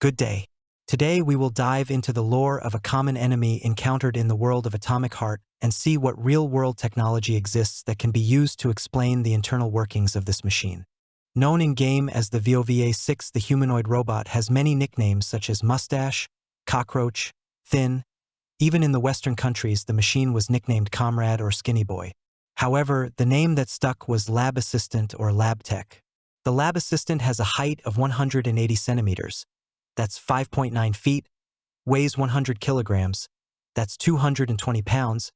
Good day. Today we will dive into the lore of a common enemy encountered in the world of Atomic Heart and see what real-world technology exists that can be used to explain the internal workings of this machine. Known in-game as the VOV-A6, the humanoid robot has many nicknames such as Mustache, Cockroach, Thin. Even in the Western countries, the machine was nicknamed Comrade or Skinny Boy. However, the name that stuck was Lab Assistant or Lab Tech. The Lab Assistant has a height of 180 centimeters. That's 5.9 feet, weighs 100 kilograms, that's 220 pounds,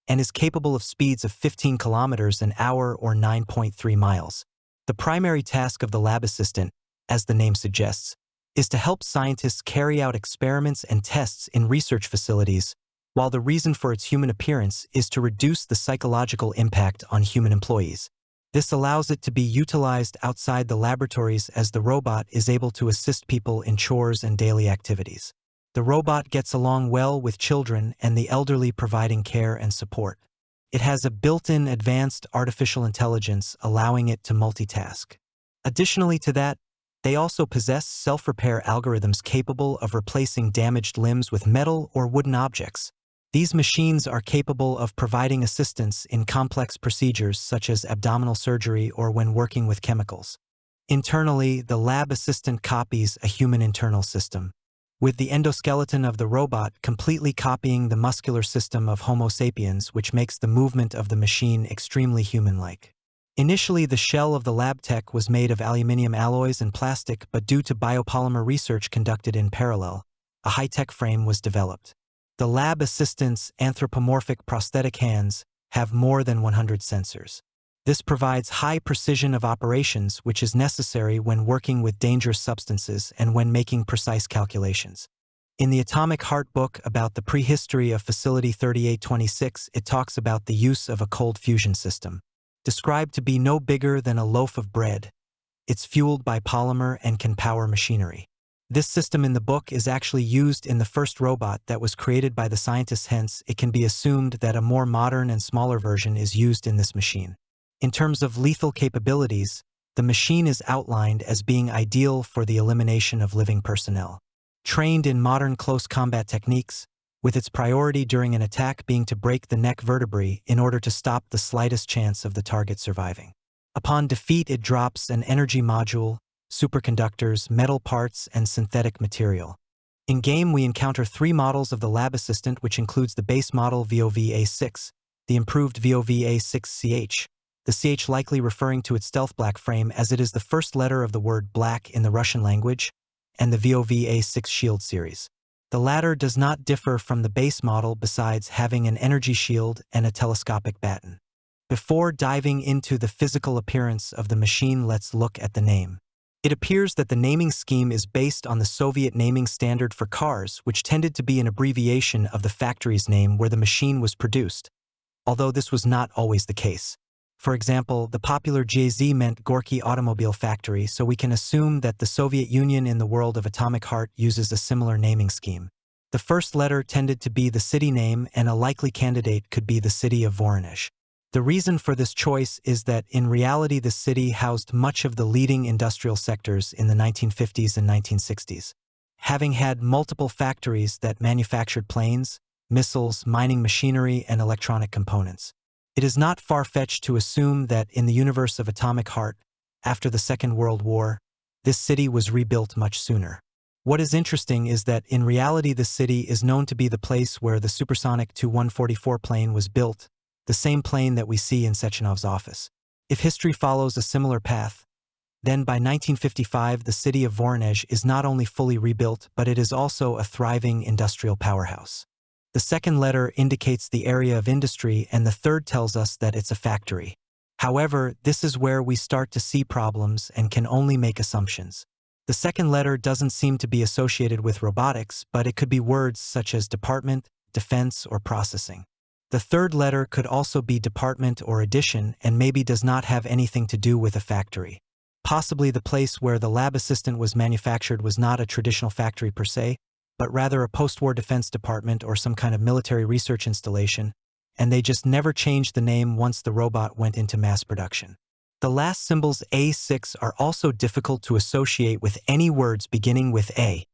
and is capable of speeds of 15 kilometers an hour or 9.3 miles. The primary task of the lab assistant, as the name suggests, is to help scientists carry out experiments and tests in research facilities, while the reason for its human appearance is to reduce the psychological impact on human employees. This allows it to be utilized outside the laboratories as the robot is able to assist people in chores and daily activities. The robot gets along well with children and the elderly, providing care and support. It has a built-in advanced artificial intelligence, allowing it to multitask. Additionally to that, they also possess self-repair algorithms capable of replacing damaged limbs with metal or wooden objects. These machines are capable of providing assistance in complex procedures such as abdominal surgery or when working with chemicals. Internally, the lab assistant copies a human internal system, with the endoskeleton of the robot completely copying the muscular system of Homo sapiens, which makes the movement of the machine extremely human-like. Initially, the shell of the lab tech was made of aluminium alloys and plastic, but due to biopolymer research conducted in parallel, a high-tech frame was developed. The lab assistant's anthropomorphic prosthetic hands have more than 100 sensors. This provides high precision of operations, which is necessary when working with dangerous substances and when making precise calculations. In the Atomic Heart book about the prehistory of Facility 3826, it talks about the use of a cold fusion system, described to be no bigger than a loaf of bread. It's fueled by polymer and can power machinery. This system in the book is actually used in the first robot that was created by the scientists, hence it can be assumed that a more modern and smaller version is used in this machine. In terms of lethal capabilities, the machine is outlined as being ideal for the elimination of living personnel. Trained in modern close combat techniques, with its priority during an attack being to break the neck vertebrae in order to stop the slightest chance of the target surviving. Upon defeat, it drops an energy module, superconductors, metal parts, and synthetic material. In-game, we encounter 3 models of the lab assistant, which includes the base model VOV-A6, the improved VOV-A6CH, the CH likely referring to its stealth black frame as it is the first letter of the word black in the Russian language, and the VOV-A6 shield series. The latter does not differ from the base model besides having an energy shield and a telescopic baton. Before diving into the physical appearance of the machine, let's look at the name. It appears that the naming scheme is based on the Soviet naming standard for cars, which tended to be an abbreviation of the factory's name where the machine was produced, although this was not always the case. For example, the popular GAZ meant Gorky Automobile Factory, so we can assume that the Soviet Union in the world of Atomic Heart uses a similar naming scheme. The first letter tended to be the city name, and a likely candidate could be the city of Voronezh. The reason for this choice is that in reality the city housed much of the leading industrial sectors in the 1950s and 1960s. Having had multiple factories that manufactured planes, missiles, mining machinery, and electronic components, it is not far-fetched to assume that in the universe of Atomic Heart, after the Second World War, this city was rebuilt much sooner. What is interesting is that in reality the city is known to be the place where the supersonic Tu-144 plane was built, the same plane that we see in Sechenov's office. If history follows a similar path, then by 1955 the city of Voronezh is not only fully rebuilt, but it is also a thriving industrial powerhouse. The second letter indicates the area of industry, and the third tells us that it's a factory. However, this is where we start to see problems and can only make assumptions. The second letter doesn't seem to be associated with robotics, but it could be words such as department, defense, or processing. The third letter could also be department or addition, and maybe does not have anything to do with a factory. Possibly the place where the lab assistant was manufactured was not a traditional factory per se, but rather a post-war defense department or some kind of military research installation, and they just never changed the name once the robot went into mass production. The last symbols A6 are also difficult to associate with any words beginning with A,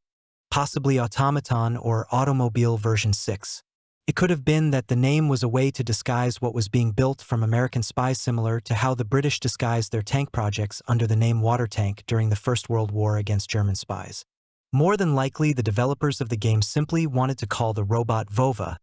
possibly automaton or automobile version 6. It could have been that the name was a way to disguise what was being built from American spies, similar to how the British disguised their tank projects under the name water tank during the First World War against German spies. More than likely, the developers of the game simply wanted to call the robot VOV-A,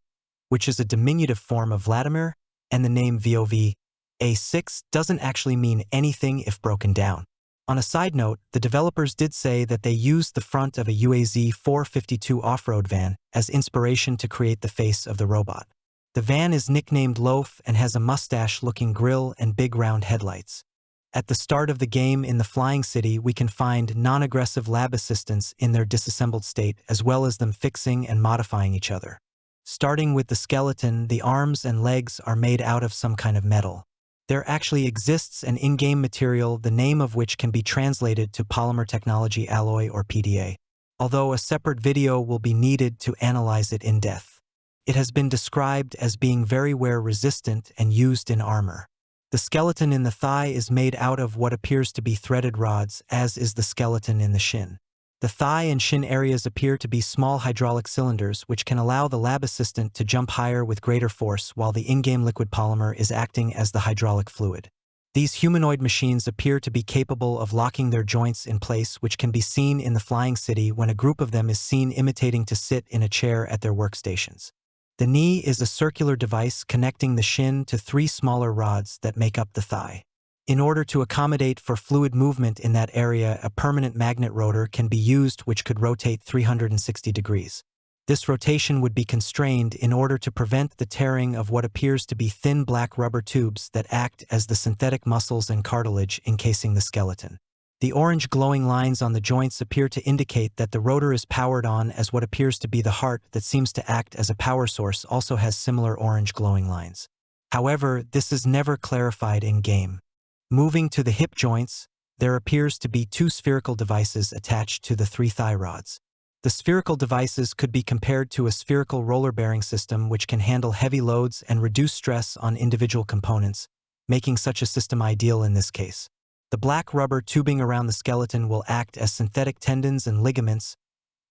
which is a diminutive form of Vladimir, and the name VOV-A6 doesn't actually mean anything if broken down. On a side note, the developers did say that they used the front of a UAZ 452 off-road van as inspiration to create the face of the robot. The van is nicknamed Loaf and has a mustache-looking grille and big round headlights. At the start of the game in the Flying City, we can find non-aggressive lab assistants in their disassembled state, as well as them fixing and modifying each other. Starting with the skeleton, the arms and legs are made out of some kind of metal. There actually exists an in-game material, the name of which can be translated to polymer technology alloy or PDA, although a separate video will be needed to analyze it in depth. It has been described as being very wear resistant and used in armor. The skeleton in the thigh is made out of what appears to be threaded rods, as is the skeleton in the shin. The thigh and shin areas appear to be small hydraulic cylinders, which can allow the lab assistant to jump higher with greater force, while the in-game liquid polymer is acting as the hydraulic fluid. These humanoid machines appear to be capable of locking their joints in place, which can be seen in the Flying City when a group of them is seen imitating to sit in a chair at their workstations. The knee is a circular device connecting the shin to 3 smaller rods that make up the thigh. In order to accommodate for fluid movement in that area, a permanent magnet rotor can be used, which could rotate 360 degrees. This rotation would be constrained in order to prevent the tearing of what appears to be thin black rubber tubes that act as the synthetic muscles and cartilage encasing the skeleton. The orange glowing lines on the joints appear to indicate that the rotor is powered on, as what appears to be the heart that seems to act as a power source also has similar orange glowing lines. However, this is never clarified in-game. Moving to the hip joints, there appears to be 2 spherical devices attached to the 3 thigh rods. The spherical devices could be compared to a spherical roller bearing system, which can handle heavy loads and reduce stress on individual components, making such a system ideal in this case. The black rubber tubing around the skeleton will act as synthetic tendons and ligaments,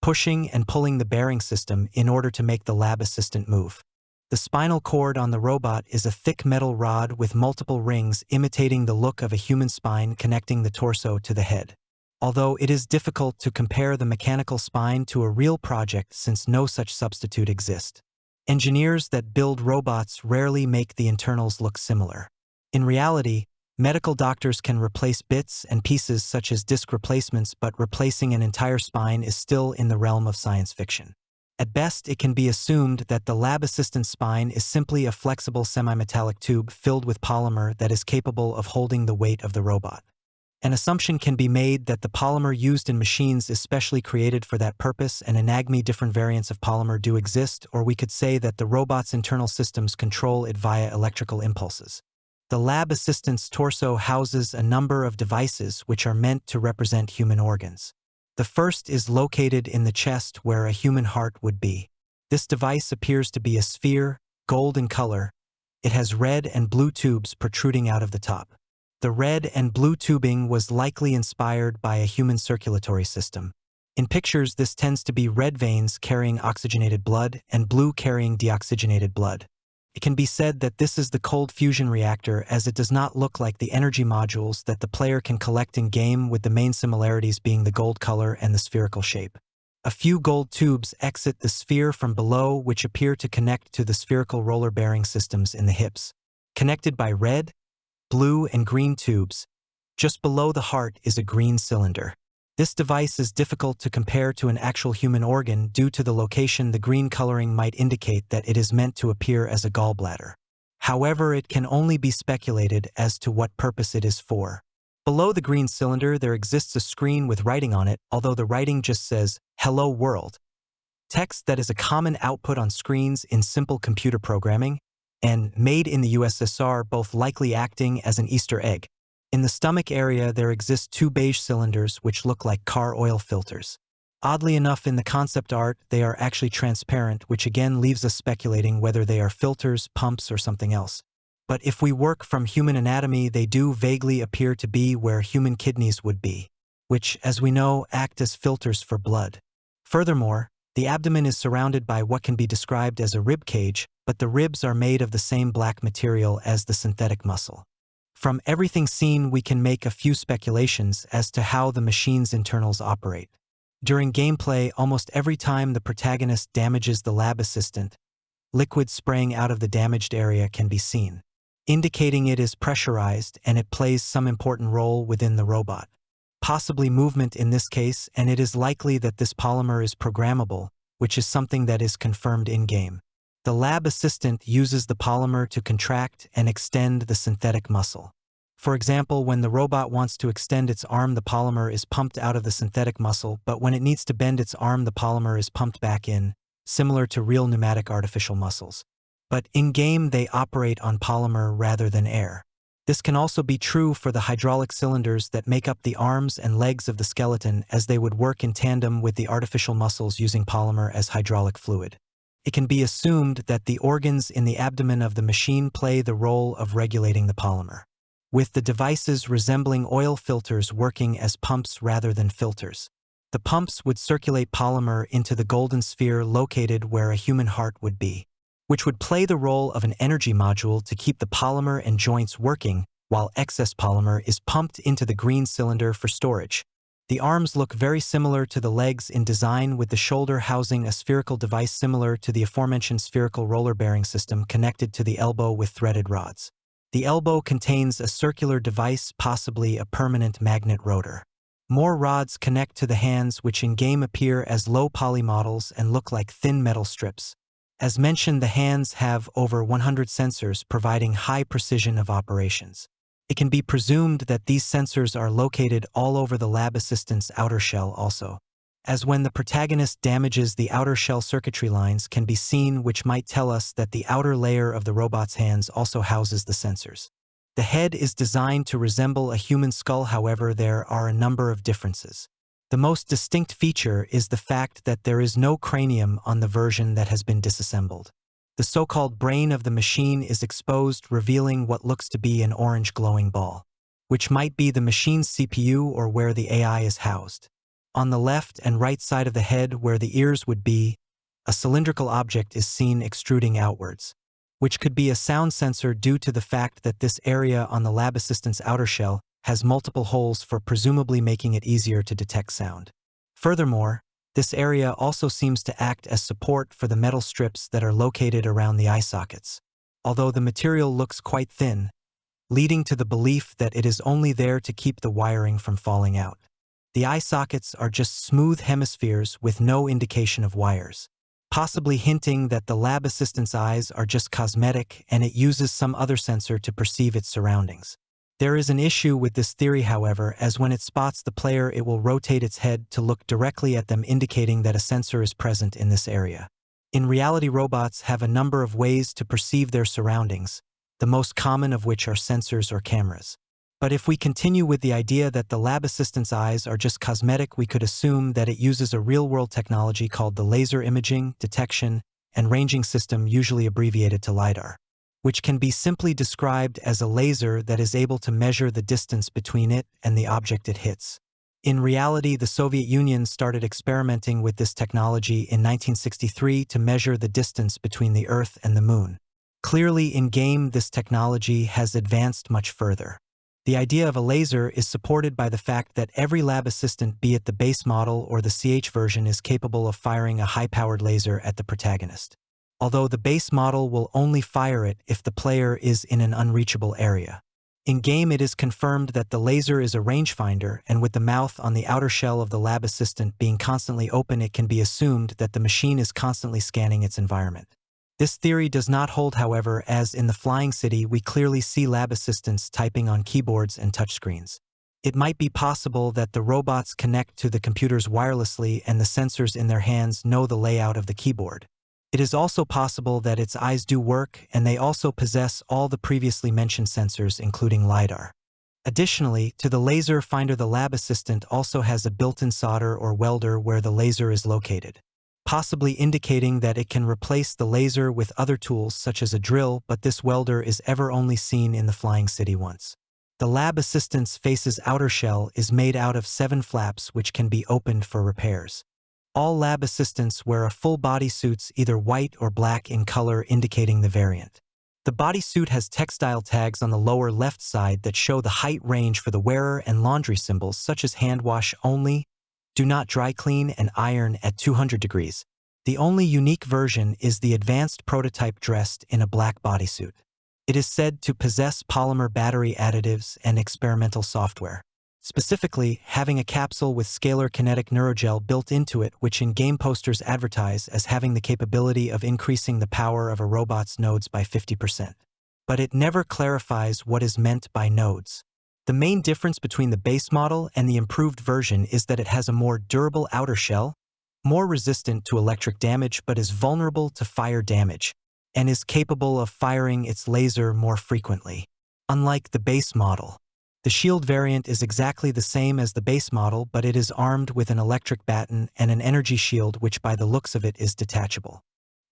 pushing and pulling the bearing system in order to make the lab assistant move. The spinal cord on the robot is a thick metal rod with multiple rings imitating the look of a human spine connecting the torso to the head. Although it is difficult to compare the mechanical spine to a real project since no such substitute exists. Engineers that build robots rarely make the internals look similar. In reality, medical doctors can replace bits and pieces such as disc replacements, but replacing an entire spine is still in the realm of science fiction. At best, it can be assumed that the lab assistant spine is simply a flexible semi-metallic tube filled with polymer that is capable of holding the weight of the robot. An assumption can be made that the polymer used in machines is specially created for that purpose, and anagamy different variants of polymer do exist, or we could say that the robot's internal systems control it via electrical impulses. The lab assistant's torso houses a number of devices which are meant to represent human organs. The first is located in the chest where a human heart would be. This device appears to be a sphere, gold in color. It has red and blue tubes protruding out of the top. The red and blue tubing was likely inspired by a human circulatory system. In pictures, this tends to be red veins carrying oxygenated blood and blue carrying deoxygenated blood. It can be said that this is the cold fusion reactor, as it does not look like the energy modules that the player can collect in-game, with the main similarities being the gold color and the spherical shape. A few gold tubes exit the sphere from below, which appear to connect to the spherical roller bearing systems in the hips. Connected by red, blue, and green tubes, just below the heart is a green cylinder. This device is difficult to compare to an actual human organ due to the location. The green coloring might indicate that it is meant to appear as a gallbladder. However, it can only be speculated as to what purpose it is for. Below the green cylinder, there exists a screen with writing on it, although the writing just says, "Hello World." Text that is a common output on screens in simple computer programming, and "Made in the USSR," both likely acting as an Easter egg. In the stomach area, there exist 2 beige cylinders which look like car oil filters. Oddly enough, in the concept art, they are actually transparent, which again leaves us speculating whether they are filters, pumps, or something else. But if we work from human anatomy, they do vaguely appear to be where human kidneys would be, which, as we know, act as filters for blood. Furthermore, the abdomen is surrounded by what can be described as a rib cage, but the ribs are made of the same black material as the synthetic muscle. From everything seen, we can make a few speculations as to how the machine's internals operate. During gameplay, almost every time the protagonist damages the lab assistant, liquid spraying out of the damaged area can be seen, indicating it is pressurized and it plays some important role within the robot. Possibly movement in this case, and it is likely that this polymer is programmable, which is something that is confirmed in-game. The lab assistant uses the polymer to contract and extend the synthetic muscle. For example, when the robot wants to extend its arm, the polymer is pumped out of the synthetic muscle, but when it needs to bend its arm, the polymer is pumped back in, similar to real pneumatic artificial muscles. But in-game, they operate on polymer rather than air. This can also be true for the hydraulic cylinders that make up the arms and legs of the skeleton, as they would work in tandem with the artificial muscles using polymer as hydraulic fluid. It can be assumed that the organs in the abdomen of the machine play the role of regulating the polymer, with the devices resembling oil filters working as pumps rather than filters. The pumps would circulate polymer into the golden sphere located where a human heart would be, which would play the role of an energy module to keep the polymer and joints working, while excess polymer is pumped into the green cylinder for storage. The arms look very similar to the legs in design, with the shoulder housing a spherical device similar to the aforementioned spherical roller bearing system connected to the elbow with threaded rods. The elbow contains a circular device, possibly a permanent magnet rotor. More rods connect to the hands, which in-game appear as low-poly models and look like thin metal strips. As mentioned, the hands have over 100 sensors providing high precision of operations. It can be presumed that these sensors are located all over the lab assistant's outer shell also, as when the protagonist damages the outer shell, circuitry lines can be seen, which might tell us that the outer layer of the robot's hands also houses the sensors. The head is designed to resemble a human skull, however, there are a number of differences. The most distinct feature is the fact that there is no cranium on the version that has been disassembled. The so-called brain of the machine is exposed, revealing what looks to be an orange glowing ball, which might be the machine's CPU or where the AI is housed. On the left and right side of the head, where the ears would be, a cylindrical object is seen extruding outwards, which could be a sound sensor due to the fact that this area on the lab assistant's outer shell has multiple holes for presumably making it easier to detect sound. Furthermore, this area also seems to act as support for the metal strips that are located around the eye sockets, although the material looks quite thin, leading to the belief that it is only there to keep the wiring from falling out. The eye sockets are just smooth hemispheres with no indication of wires, possibly hinting that the lab assistant's eyes are just cosmetic and it uses some other sensor to perceive its surroundings. There is an issue with this theory, however, as when it spots the player, it will rotate its head to look directly at them, indicating that a sensor is present in this area. In reality, robots have a number of ways to perceive their surroundings, the most common of which are sensors or cameras. But if we continue with the idea that the lab assistant's eyes are just cosmetic, we could assume that it uses a real-world technology called the laser imaging, detection, and ranging system, usually abbreviated to LiDAR, which can be simply described as a laser that is able to measure the distance between it and the object it hits. In reality, the Soviet Union started experimenting with this technology in 1963 to measure the distance between the Earth and the Moon. Clearly, in-game, this technology has advanced much further. The idea of a laser is supported by the fact that every lab assistant, be it the base model or the CH version, is capable of firing a high-powered laser at the protagonist, although the base model will only fire it if the player is in an unreachable area. In-game, it is confirmed that the laser is a rangefinder, and with the mouth on the outer shell of the lab assistant being constantly open, it can be assumed that the machine is constantly scanning its environment. This theory does not hold, however, as in the Flying City, we clearly see lab assistants typing on keyboards and touchscreens. It might be possible that the robots connect to the computers wirelessly and the sensors in their hands know the layout of the keyboard. It is also possible that its eyes do work, and they also possess all the previously mentioned sensors, including LiDAR. Additionally, to the laser finder, the lab assistant also has a built-in solder or welder where the laser is located, possibly indicating that it can replace the laser with other tools such as a drill, but this welder is ever only seen in the Flying City once. The lab assistant's face's outer shell is made out of 7 flaps which can be opened for repairs. All lab assistants wear a full bodysuits, either white or black in color, indicating the variant. The bodysuit has textile tags on the lower left side that show the height range for the wearer and laundry symbols such as hand wash only, do not dry clean, and iron at 200 degrees. The only unique version is the advanced prototype dressed in a black bodysuit. It is said to possess polymer battery additives and experimental software. Specifically, having a capsule with scalar kinetic neurogel built into it, which in game posters advertise as having the capability of increasing the power of a robot's nodes by 50%. But it never clarifies what is meant by nodes. The main difference between the base model and the improved version is that it has a more durable outer shell, more resistant to electric damage but is vulnerable to fire damage, and is capable of firing its laser more frequently. Unlike the base model, the shield variant is exactly the same as the base model, but it is armed with an electric baton and an energy shield which by the looks of it is detachable.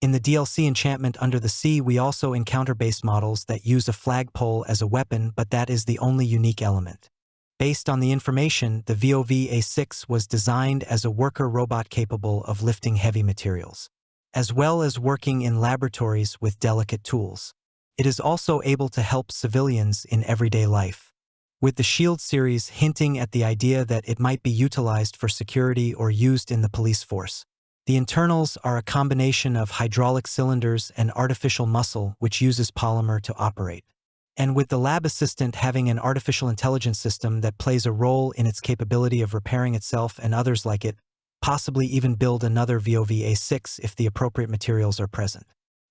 In the DLC Enchantment Under the Sea, we also encounter base models that use a flagpole as a weapon, but that is the only unique element. Based on the information, the VOV-A6 was designed as a worker robot capable of lifting heavy materials, as well as working in laboratories with delicate tools. It is also able to help civilians in everyday life, with the Shield series hinting at the idea that it might be utilized for security or used in the police force. The internals are a combination of hydraulic cylinders and artificial muscle which uses polymer to operate. And with the lab assistant having an artificial intelligence system that plays a role in its capability of repairing itself and others like it, possibly even build another VOV-A6 if the appropriate materials are present.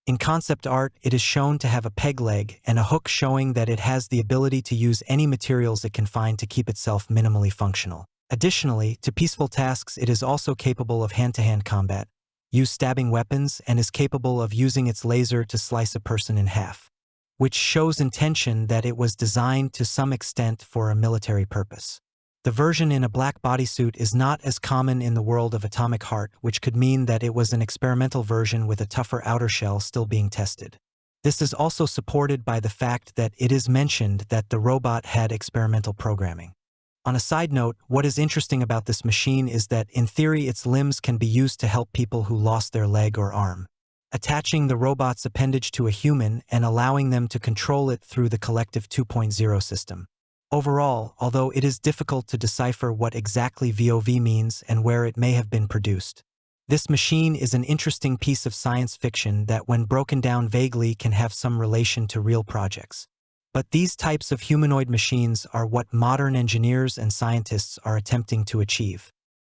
In concept art, it is shown to have a peg leg and a hook showing that it has the ability to use any materials it can find to keep itself minimally functional. Additionally, to peaceful tasks, it is also capable of hand-to-hand combat, use stabbing weapons, and is capable of using its laser to slice a person in half, which shows intention that it was designed to some extent for a military purpose. The version in a black bodysuit is not as common in the world of Atomic Heart, which could mean that it was an experimental version with a tougher outer shell still being tested. This is also supported by the fact that it is mentioned that the robot had experimental programming. On a side note, what is interesting about this machine is that, in theory, its limbs can be used to help people who lost their leg or arm, attaching the robot's appendage to a human and allowing them to control it through the Collective 2.0 system. Overall, although it is difficult to decipher what exactly VOV means and where it may have been produced, this machine is an interesting piece of science fiction that, when broken down vaguely, can have some relation to real projects. But these types of humanoid machines are what modern engineers and scientists are attempting to achieve.